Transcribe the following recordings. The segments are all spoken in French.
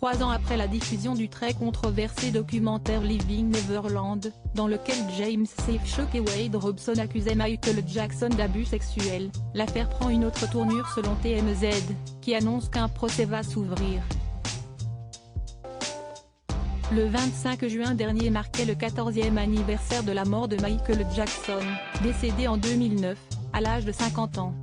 3 ans après la diffusion du très controversé documentaire Living Neverland, dans lequel James Safechuck et Wade Robson accusaient Michael Jackson d'abus sexuels, l'affaire prend une autre tournure selon TMZ, qui annonce qu'un procès va s'ouvrir. Le 25 juin dernier marquait le 14e anniversaire de la mort de Michael Jackson, décédé en 2009, à l'âge de 50 ans.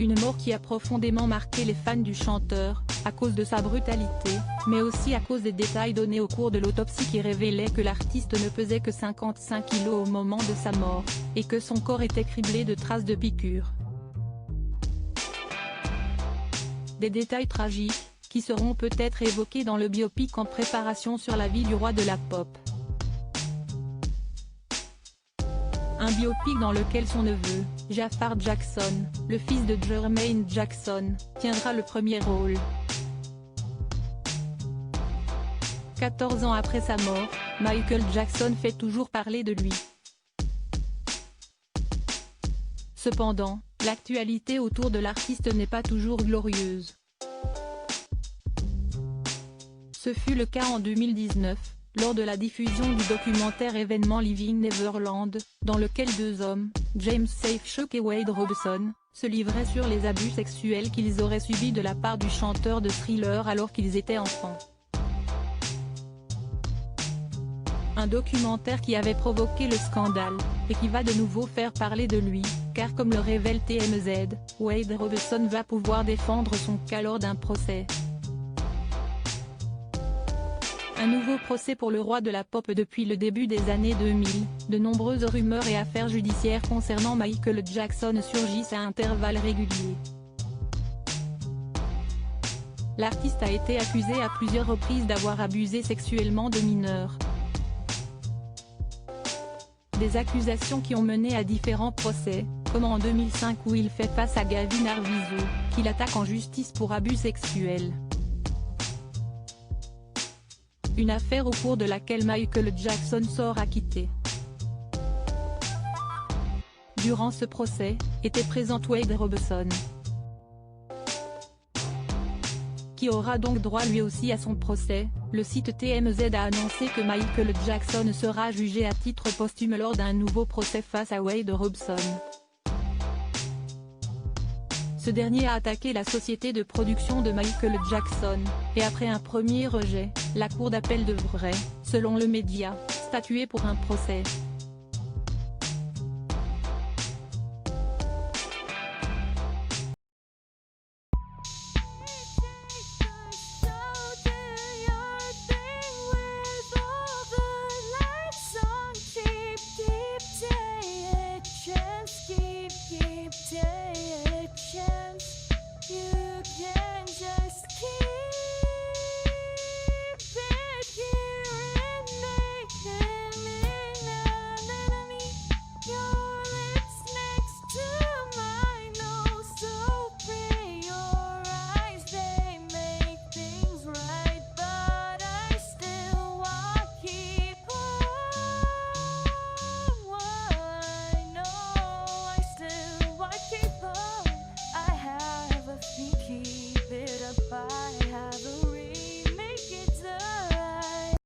Une mort qui a profondément marqué les fans du chanteur, à cause de sa brutalité, mais aussi à cause des détails donnés au cours de l'autopsie qui révélaient que l'artiste ne pesait que 55 kg au moment de sa mort, et que son corps était criblé de traces de piqûres. Des détails tragiques, qui seront peut-être évoqués dans le biopic en préparation sur la vie du roi de la pop. Un biopic dans lequel son neveu, Jafar Jackson, le fils de Jermaine Jackson, tiendra le premier rôle. 14 ans après sa mort, Michael Jackson fait toujours parler de lui. Cependant, l'actualité autour de l'artiste n'est pas toujours glorieuse. Ce fut le cas en 2019, lors de la diffusion du documentaire événement Living Neverland, dans lequel deux hommes, James Safechuck et Wade Robson, se livraient sur les abus sexuels qu'ils auraient subis de la part du chanteur de Thriller alors qu'ils étaient enfants. Un documentaire qui avait provoqué le scandale, et qui va de nouveau faire parler de lui, car comme le révèle TMZ, Wade Robson va pouvoir défendre son cas lors d'un procès. Un nouveau procès pour le roi de la pop. Depuis le début des années 2000, de nombreuses rumeurs et affaires judiciaires concernant Michael Jackson surgissent à intervalles réguliers. L'artiste a été accusé à plusieurs reprises d'avoir abusé sexuellement de mineurs. Des accusations qui ont mené à différents procès, comme en 2005 où il fait face à Gavin Arvizo, qui l'attaque en justice pour abus sexuels. Une affaire au cours de laquelle Michael Jackson sort acquitté. Durant ce procès, était présent Wade Robson, qui aura donc droit lui aussi à son procès. Le site TMZ a annoncé que Michael Jackson sera jugé à titre posthume lors d'un nouveau procès face à Wade Robson. Ce dernier a attaqué la société de production de Michael Jackson, et après un premier rejet, la cour d'appel devrait, selon le média, statuer pour un procès.